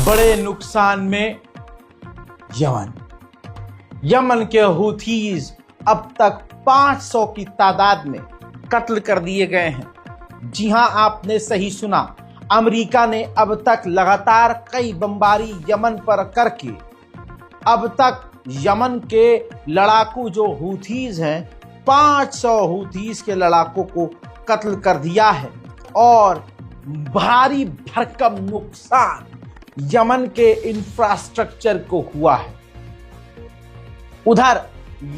बड़े नुकसान में यमन के हूथीज अब तक 500 की तादाद में कत्ल कर दिए गए हैं। जी हां, आपने सही सुना। अमेरिका ने अब तक लगातार कई बमबारी यमन पर करके अब तक यमन के लड़ाकू जो हूथीज हैं 500 हूथीज के लड़ाकों को कत्ल कर दिया है और भारी भरकम नुकसान यमन के इंफ्रास्ट्रक्चर को हुआ है। उधर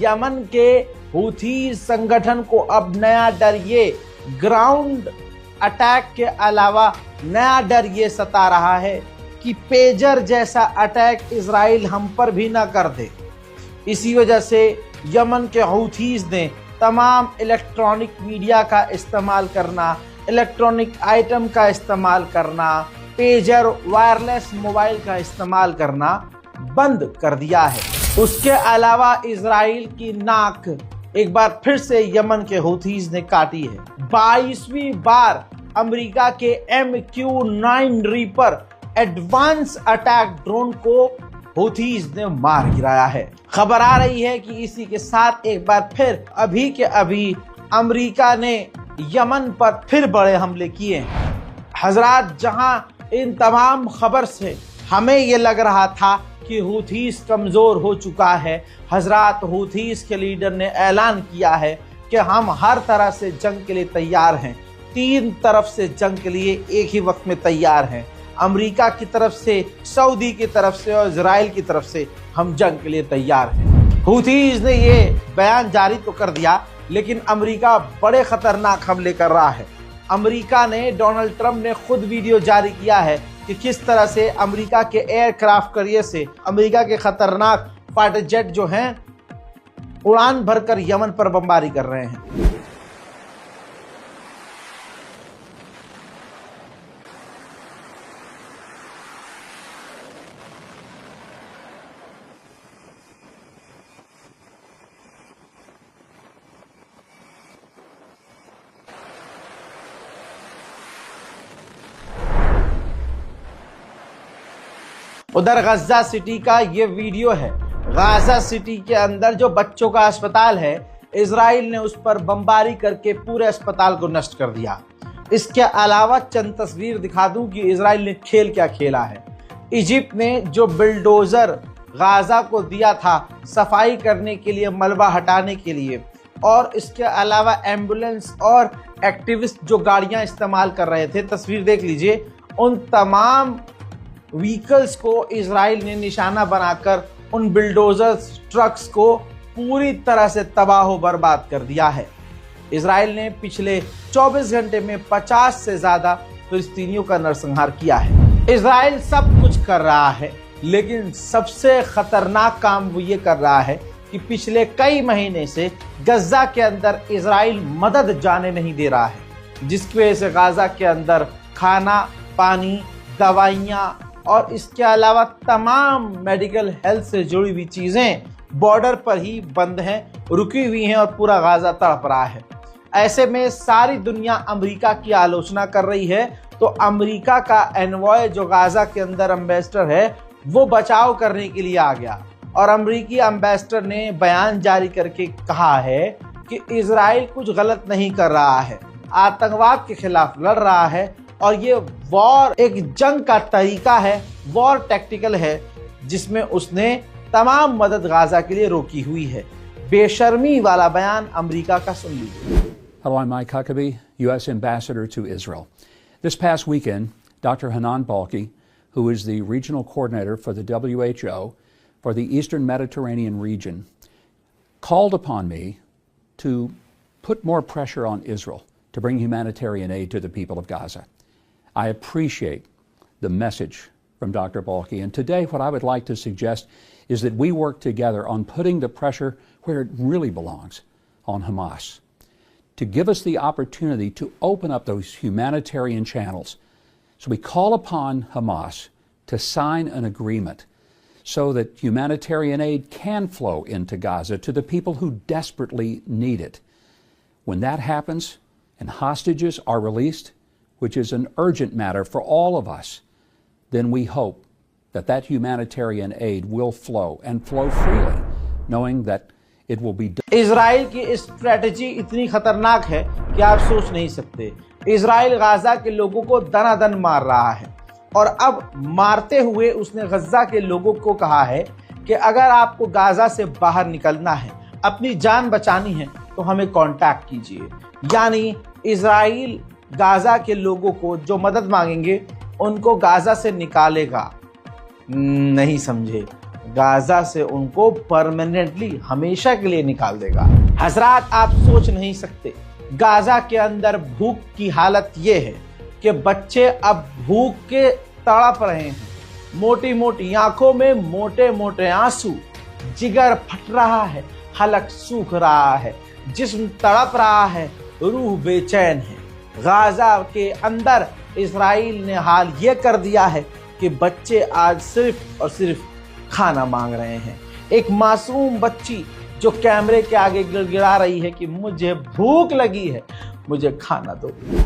यमन के हूथी संगठन को अब नया डर ये ग्राउंड अटैक के अलावा नया डर ये सता रहा है कि पेजर जैसा अटैक इजराइल हम पर भी ना कर दे। इसी वजह से यमन के हूथीज ने तमाम इलेक्ट्रॉनिक मीडिया का इस्तेमाल करना, इलेक्ट्रॉनिक आइटम का इस्तेमाल करना, पेजर वायरलेस मोबाइल का इस्तेमाल करना बंद कर दिया है। उसके अलावा इजराइल की नाक एक बार फिर से यमन के हूथीज ने काटी है। 22वीं बार अमेरिका के MQ-9 reaper advance attack drone को हूथीज ने मार गिराया है। खबर आ रही है कि इसी के साथ एक बार फिर अभी के अभी अमेरिका ने यमन पर फिर बड़े हमले किए हैं। हजरात, जहां इन तमाम खबर से हमें ये लग रहा था कि हूथीज कमजोर हो चुका है, हजरात हूथीज के लीडर ने ऐलान किया है कि हम हर तरह से जंग के लिए तैयार हैं। 3 तरफ से जंग के लिए एक ही वक्त में तैयार हैं। अमेरिका की तरफ से, सऊदी की तरफ से और इजराइल की तरफ से हम जंग के लिए तैयार हैं। हूथीज ने ये बयान जारी तो कर दिया, लेकिन अमेरिका बड़े खतरनाक हमले कर रहा है। अमेरिका ने, डोनाल्ड ट्रंप ने खुद वीडियो जारी किया है कि किस तरह से अमेरिका के एयरक्राफ्ट कैरियर से अमेरिका के खतरनाक फाइटर जेट जो हैं उड़ान भरकर यमन पर बमबारी कर रहे हैं। उधर गजा सिटी का ये वीडियो है। गाजा सिटी के अंदर जो बच्चों का अस्पताल है, इजराइल ने उस पर बमबारी करके पूरे अस्पताल को नष्ट कर दिया। इसके अलावा चंद तस्वीर दिखा दूं कि इजराइल ने खेल क्या खेला है। इजिप्ट ने जो बिल्डोजर गाजा को दिया था सफाई करने के लिए, मलबा हटाने के लिए, और इसके अलावा एम्बुलेंस और एक्टिविस्ट जो गाड़ियां इस्तेमाल कर रहे थे, तस्वीर देख लीजिए, उन तमाम व्हीकल्स को इजराइल ने निशाना बनाकर उन बिल्डोजर्स ट्रक्स को पूरी तरह से तबाह बर्बाद कर दिया है। इजराइल ने पिछले 24 घंटे में 50 से ज्यादा फिलिस्तीनियों का नरसंहार किया है। इजराइल सब कुछ कर रहा है, लेकिन सबसे खतरनाक काम वो ये कर रहा है कि पिछले कई महीने से गजा के अंदर इजराइल मदद जाने नहीं दे रहा है, जिसकी वजह से गाजा के अंदर खाना, पानी, दवाइयाँ और इसके अलावा तमाम मेडिकल हेल्थ से जुड़ी हुई चीजें बॉर्डर पर ही बंद हैं, रुकी हुई हैं और पूरा गाजा तड़प रहा है। ऐसे में सारी दुनिया अमेरिका की आलोचना कर रही है, तो अमेरिका का एनवॉय जो गाजा के अंदर एम्बेसडर है वो बचाव करने के लिए आ गया और अमेरिकी एम्बेसडर ने बयान जारी करके कहा है कि इजराइल कुछ गलत नहीं कर रहा है, आतंकवाद के खिलाफ लड़ रहा है और ये वॉर एक जंग का तरीका है, वॉर टैक्टिकल है, जिसमें उसने तमाम मदद गाजा के लिए रोकी हुई है। बेशर्मी वाला बयान अमेरिका का सुन लीजिए। Hello, I'm Mike Huckabee, U.S. Ambassador to Israel. This past weekend, Dr. Hanan Balki, who is the regional coordinator for the WHO for the Eastern Mediterranean region, called upon me to put more pressure on Israel to bring humanitarian aid to the people of Gaza. I appreciate the message from Dr. Balki, and today what I would like to suggest is that we work together on putting the pressure where it really belongs, on Hamas, to give us the opportunity to open up those humanitarian channels. So we call upon Hamas to sign an agreement so that humanitarian aid can flow into Gaza to the people who desperately need it. When that happens and hostages are released, which is an urgent matter for all of us, then we hope that humanitarian aid will flow and flow freely, knowing that it will be done. Israel की strategy इतनी खतरनाक है कि आप सोच नहीं सकते। Israel Gaza के लोगों को दनादन मार रहा है और अब मारते हुए उसने गजा के लोगों को कहा है कि अगर आपको गाजा से बाहर निकलना है, अपनी जान बचानी है, तो हमें कांटेक्ट कीजिए। यानी इजराइल गाजा के लोगों को जो मदद मांगेंगे उनको गाजा से निकालेगा। नहीं समझे, गाजा से उनको परमानेंटली हमेशा के लिए निकाल देगा। हजरात, आप सोच नहीं सकते गाजा के अंदर भूख की हालत ये है कि बच्चे अब भूख के तड़प रहे हैं। मोटी मोटी आंखों में मोटे मोटे आंसू, जिगर फट रहा है, हलक सूख रहा है, जिस्म तड़प रहा है, रूह बेचैन है। गाजा के अंदर इजराइल ने हाल ये कर दिया है कि बच्चे आज सिर्फ और सिर्फ खाना मांग रहे हैं। एक मासूम बच्ची जो कैमरे के आगे गिड़गिड़ा रही है कि मुझे भूख लगी है, मुझे खाना दो।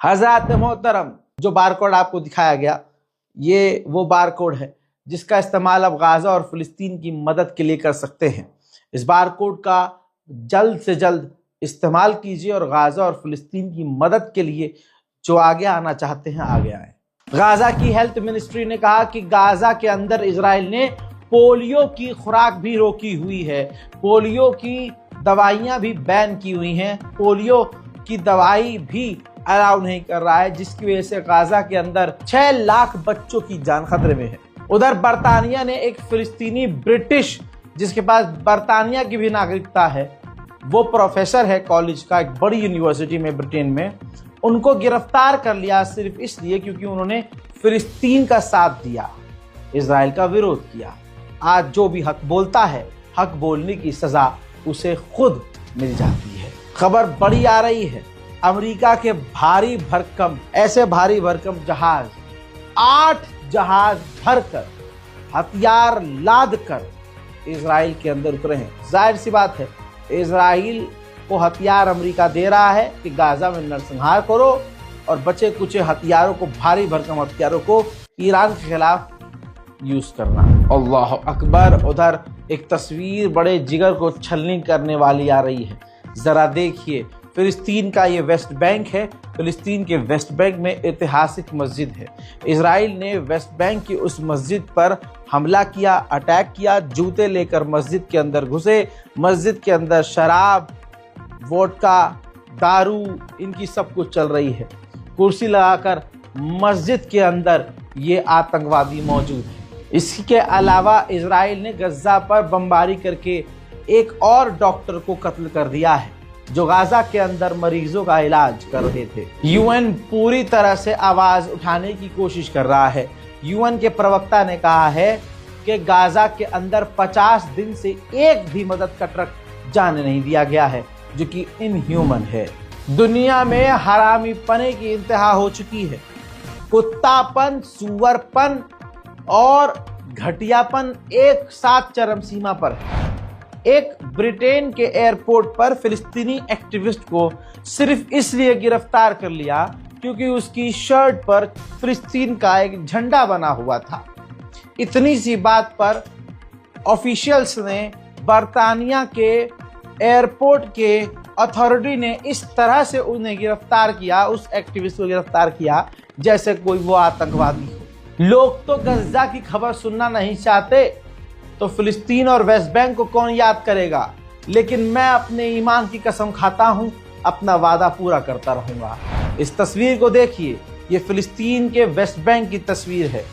हजरत मोहतरम, जो बारकोड आपको दिखाया गया, ये वो बारकोड है जिसका इस्तेमाल अब गाजा और फिलिस्तीन की मदद के लिए कर सकते हैं। इस बारकोड का जल्द से जल्द इस्तेमाल कीजिए और गाजा और फिलिस्तीन की मदद के लिए जो आगे आना चाहते हैं आगे आए। गाजा की हेल्थ मिनिस्ट्री ने कहा कि गाजा के अंदर इजराइल ने पोलियो की खुराक भी रोकी हुई है, पोलियो की दवाइयां भी बैन की हुई हैं, पोलियो की दवाई भी अलाउ नहीं कर रहा है, जिसकी वजह से गाजा के अंदर 6 लाख बच्चों की जान खतरे में है। उधर बरतानिया ने एक फिलिस्तीनी ब्रिटिश, जिसके पास बरतानिया की भी नागरिकता है, वो प्रोफेसर है कॉलेज का, एक बड़ी यूनिवर्सिटी में ब्रिटेन में, उनको गिरफ्तार कर लिया सिर्फ इसलिए क्योंकि उन्होंने फिलिस्तीन का साथ दिया, इजराइल का विरोध किया। आज जो भी हक बोलता है, हक बोलने की सजा उसे खुद मिल जाती है। खबर बड़ी आ रही है, अमेरिका के भारी भरकम, ऐसे भारी भरकम जहाज, 8 जहाज भरकर, हथियार लाद कर इजराइल के अंदर उतरे हैं। जाहिर सी बात है, इजराइल को हथियार अमेरिका दे रहा है कि गाजा में नरसंहार करो और बचे कुचे हथियारों को, भारी भरकम हथियारों को ईरान के खिलाफ यूज करना। अल्लाह अकबर। उधर एक तस्वीर बड़े जिगर को छलनी करने वाली आ रही है, जरा देखिए। फिलिस्तीन का ये वेस्ट बैंक है। फिलिस्तीन के वेस्ट बैंक में ऐतिहासिक मस्जिद है। इजराइल ने वेस्ट बैंक की उस मस्जिद पर हमला किया, अटैक किया, जूते लेकर मस्जिद के अंदर घुसे। मस्जिद के अंदर शराब, वोडका, दारू, इनकी सब कुछ चल रही है। कुर्सी लगाकर मस्जिद के अंदर ये आतंकवादी मौजूद है। इसके अलावा इजराइल ने गजा पर बमबारी करके एक और डॉक्टर को कत्ल कर दिया है जो गाजा के अंदर मरीजों का इलाज कर रहे थे। यूएन पूरी तरह से आवाज उठाने की कोशिश कर रहा है। यूएन के प्रवक्ता ने कहा है कि गाजा के अंदर 50 दिन से एक भी मदद का ट्रक जाने नहीं दिया गया है, जो कि इनह्यूमन है। दुनिया में हरामीपने की इंतहा हो चुकी है। कुत्तापन, सुअरपन और घटियापन एक साथ चरम सीमा पर है। एक ब्रिटेन के एयरपोर्ट पर फिलिस्तीनी एक्टिविस्ट को सिर्फ इसलिए गिरफ्तार कर लिया क्योंकि उसकी शर्ट पर फिलिस्तीन का एक झंडा बना हुआ था। इतनी सी बात पर ऑफिशियल्स ने, बरतानिया के एयरपोर्ट के अथॉरिटी ने इस तरह से उन्हें गिरफ्तार किया, उस एक्टिविस्ट को गिरफ्तार किया जैसे कोई वो आतंकवादी हो। लोग तो गजा की खबर सुनना नहीं चाहते, तो फिलिस्तीन और वेस्ट बैंक को कौन याद करेगा। लेकिन मैं अपने ईमान की कसम खाता हूं, अपना वादा पूरा करता रहूंगा। इस तस्वीर को देखिए, ये फिलिस्तीन के वेस्ट बैंक की तस्वीर है।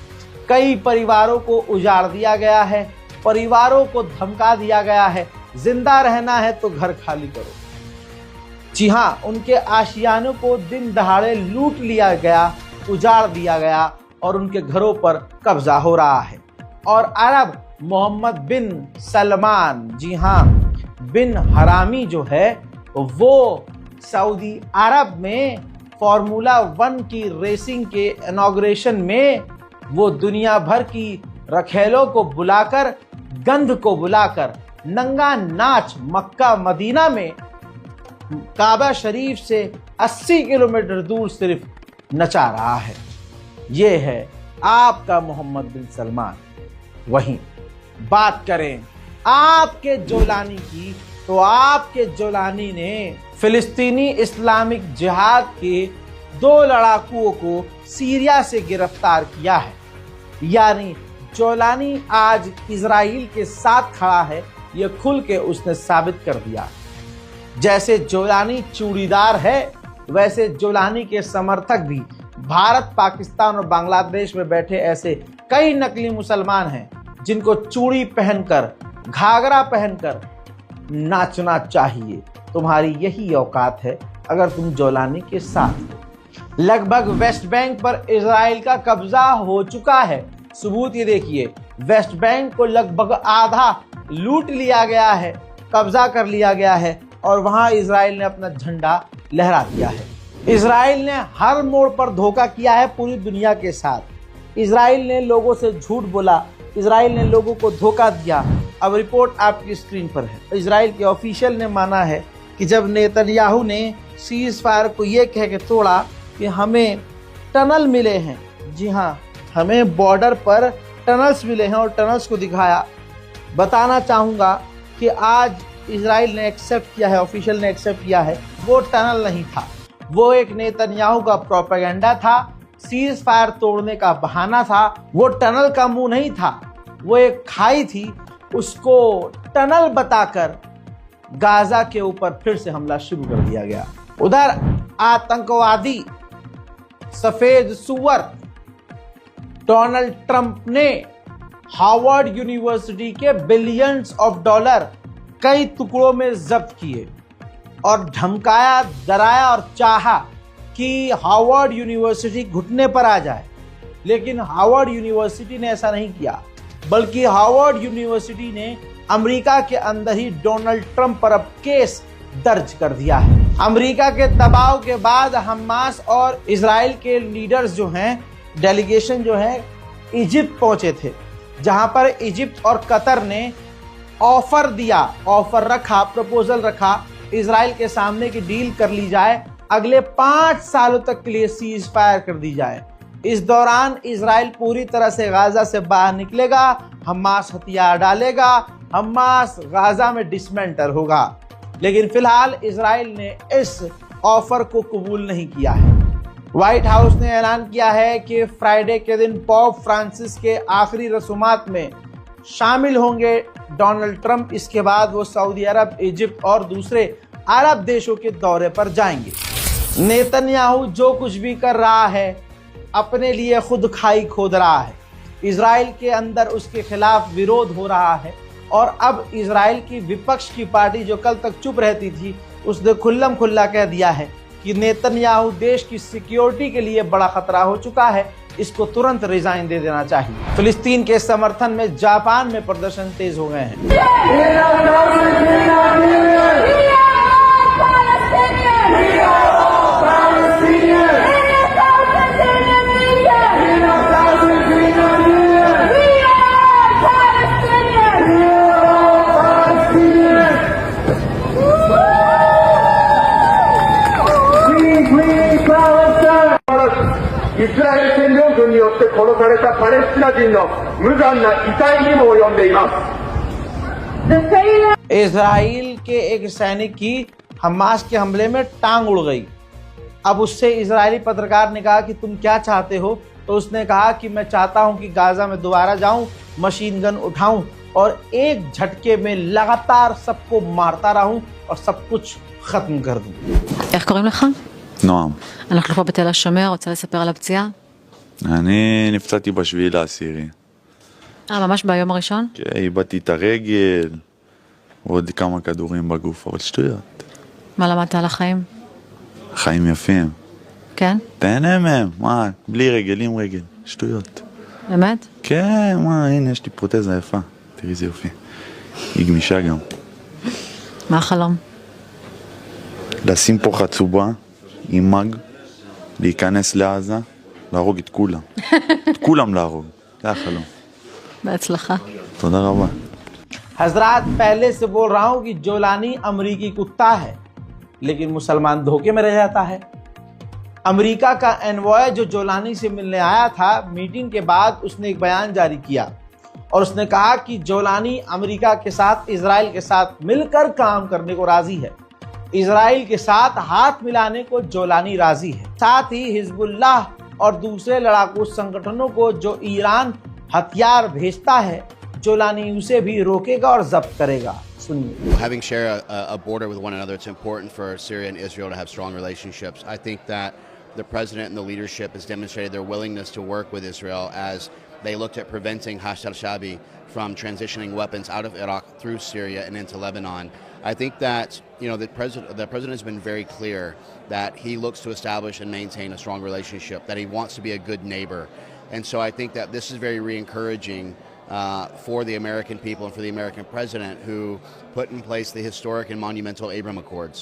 कई परिवारों को उजाड़ दिया गया है, परिवारों को धमका दिया गया है, जिंदा रहना है तो घर खाली करो। जी हाँ, उनके आशियानों को दिन दहाड़े लूट लिया गया, उजाड़ दिया गया और उनके घरों पर कब्जा हो रहा है। और अरब मोहम्मद बिन सलमान, जी हाँ, बिन हरामी जो है, वो सऊदी अरब में फार्मूला 1 की रेसिंग के इनॉग्रेशन में वो दुनिया भर की रखेलों को बुलाकर, गंध को बुलाकर नंगा नाच मक्का मदीना में काबा शरीफ से 80 किलोमीटर दूर सिर्फ नचा रहा है। ये है आपका मोहम्मद बिन सलमान। वहीं बात करें आपके जोलानी की, तो आपके जोलानी ने फिलिस्तीनी इस्लामिक जिहाद के 2 लड़ाकुओं को सीरिया से गिरफ्तार किया है। यानी जोलानी आज इजराइल के साथ खड़ा है, यह खुल के उसने साबित कर दिया। जैसे जोलानी चूड़ीदार है, वैसे जोलानी के समर्थक भी भारत, पाकिस्तान और बांग्लादेश में बैठे ऐसे कई नकली मुसलमान हैं जिनको चूड़ी पहनकर, घाघरा पहनकर नाचना चाहिए। तुम्हारी यही औकात है अगर तुम जोलानी के साथ। लगभग वेस्ट बैंक पर इजराइल का कब्जा हो चुका है। सबूत ये देखिए, वेस्ट बैंक को लगभग आधा लूट लिया गया है, कब्जा कर लिया गया है और वहां इजराइल ने अपना झंडा लहरा दिया है। इजराइल ने हर मोड़ पर धोखा किया है पूरी दुनिया के साथ। इजराइल ने लोगों से झूठ बोला, इजराइल ने लोगों को धोखा दिया। अब रिपोर्ट आपकी स्क्रीन पर है। इजराइल के ऑफिशियल ने माना है कि जब नेतन्याहू ने सीज फायर को ये कह के तोड़ा कि हमें टनल मिले हैं, जी हाँ, हमें बॉर्डर पर टनल्स मिले हैं और टनल्स को दिखाया। बताना चाहूँगा कि आज इजराइल ने एक्सेप्ट किया है, ऑफिशियल ने एक्सेप्ट किया है, वो टनल नहीं था, वो एक नेतन्याहू का प्रोपेगेंडा था, सीज फायर तोड़ने का बहाना था। वो टनल का मुंह नहीं था, वो एक खाई थी, उसको टनल बताकर गाजा के ऊपर फिर से हमला शुरू कर दिया गया। उधर आतंकवादी सफेद सुअर डोनाल्ड ट्रंप ने हार्वर्ड यूनिवर्सिटी के बिलियंस ऑफ डॉलर कई टुकड़ों में जब्त किए और धमकाया, डराया और चाहा कि हार्वर्ड यूनिवर्सिटी घुटने पर आ जाए। लेकिन हार्वर्ड यूनिवर्सिटी ने ऐसा नहीं किया, बल्कि हार्वर्ड यूनिवर्सिटी ने अमेरिका के अंदर ही डोनाल्ड ट्रंप पर अब केस दर्ज कर दिया है। अमेरिका के दबाव के बाद हमास और इजराइल के लीडर्स जो हैं, डेलीगेशन जो है, इजिप्ट पहुंचे थे, जहां पर इजिप्ट और कतर ने ऑफर दिया, ऑफर रखा, प्रपोजल रखा इजराइल के सामने की डील कर ली जाए, अगले 5 सालों तक के लिए सीज फायर कर दी जाए। इस दौरान इजराइल पूरी तरह से गाजा से बाहर निकलेगा, हमास हथियार डालेगा, हमास गाजा में डिसमेंटल होगा। लेकिन फिलहाल इजराइल ने इस ऑफर को कबूल नहीं किया है। व्हाइट हाउस ने ऐलान किया है कि फ्राइडे के दिन पोप फ्रांसिस के आखिरी रसूमात में शामिल होंगे डोनाल्ड ट्रंप। इसके बाद वो सऊदी अरब, इजिप्ट और दूसरे अरब देशों के दौरे पर जाएंगे। नेतन्याहू जो कुछ भी कर रहा है अपने लिए खुद खाई खोद रहा है। इजराइल के अंदर उसके खिलाफ विरोध हो रहा है और अब इजराइल की विपक्ष की पार्टी जो कल तक चुप रहती थी, उसने खुल्लम खुल्ला कह दिया है कि नेतन्याहू देश की सिक्योरिटी के लिए बड़ा खतरा हो चुका है, इसको तुरंत रिजाइन दे देना चाहिए। फिलिस्तीन के समर्थन में जापान में प्रदर्शन तेज हो गए हैं। 이스라엘占領軍によって殺されたパレスチナ人の無残な遺体にも及んでいます。 इजराइल के एक सैनिक की हमास के हमले में टांग उड़ गई। अब उससे इजरायली पत्रकार ने कहा कि तुम क्या चाहते हो, तो उसने कहा कि मैं चाहता हूं कि गाजा में दोबारा जाऊं, मशीन गन उठाऊं और एक झटके में लगातार सबको मारता रहूं और सब कुछ खत्म कर दूं। איך קוראים לך? נועם. אנחנו פה בתל השומר, רוצה לספר על הפציעה? אני נפצעתי ב7/10. ממש ביום הראשון? כן, איבדתי את הרגל, ועוד כמה כדורים בגוף, אבל שטויות. מה למדת על החיים? חיים יפים. כן? תהנה מהם, מה, בלי רגל, עם רגל, שטויות. באמת? כן, מה, הנה, יש לי פרוטזה יפה, תראי איזה יופי. היא גמישה גם. מה החלום? לשים פה חצובה עם מג, להיכנס לעזה, להרוג את כולם. את כולם להרוג. זה החלום. בהצלחה. תודה רבה. हजरात, पहले से बोल रहा हूं कि जोलानी अमरीकी कुत्ता है, लेकिन मुसलमान धोखे में रह जाता है। अमेरिका का एनवॉय जो जोलानी से मिलने आया था, मीटिंग के बाद उसने एक बयान जारी किया और उसने कहा कि जोलानी अमेरिका के साथ, इजराइल के साथ मिलकर काम करने को राजी है। इजराइल के साथ हाथ मिलाने को जोलानी राजी है। साथ ही हिजबुल्लाह और दूसरे लड़ाकू संगठनों को जो ईरान हथियार भेजता है, जोलानी उसे भी रोकेगा और जब्त करेगा। सुनिए। Having share a border with one another, it's important for Syria and Israel to have strong relationships. I think that the president and the leadership has demonstrated their willingness to work with Israel as they looked at preventing Hashd al-Shaabi from transitioning weapons out of Iraq through Syria and into Lebanon. I think that the president has been very clear that he looks to establish and maintain a strong relationship, that he wants to be a good neighbor. And so I think that this is very re-encouraging for the American people and for the American president who put in place the historic and monumental Abraham Accords.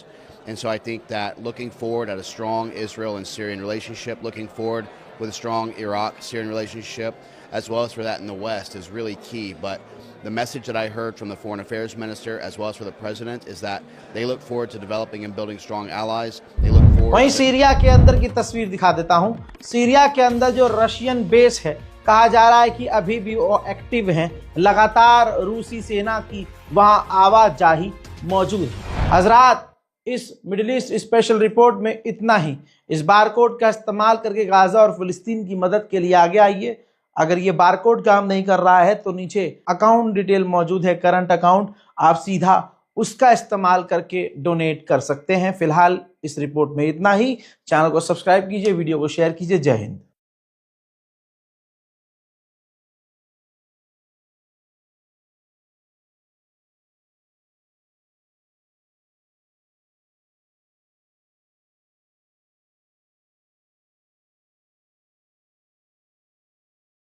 And so I think that looking forward at a strong Israel and Syrian relationship, looking forward with a strong Iraq-Syrian relationship, as well as for that in the West, is really key. But the message that I heard from the Foreign Affairs Minister, as well as for the President, is that they look forward to developing and building strong allies. They look forward. वहीं Syria के अंदर की तस्वीर दिखा देता हूं। Syria के अंदर जो रशियन बेस है, कहा जा रहा है कि अभी भी वो एक्टिव हैं। लगातार रूसी सेना की वहां आवाजाही मौजूद है। हजरात, इस मिडिल ईस्ट स्पेशल रिपोर्ट में इतना ही। इस बारकोड का इस्तेमाल करके गाजा और फिलिस्तीन की मदद के लिए आगे आइए। अगर ये बारकोड काम नहीं कर रहा है तो नीचे अकाउंट डिटेल मौजूद है, करंट अकाउंट, आप सीधा उसका इस्तेमाल करके डोनेट कर सकते हैं। फिलहाल इस रिपोर्ट में इतना ही। चैनल को सब्सक्राइब कीजिए, वीडियो को शेयर कीजिए। जय हिंद।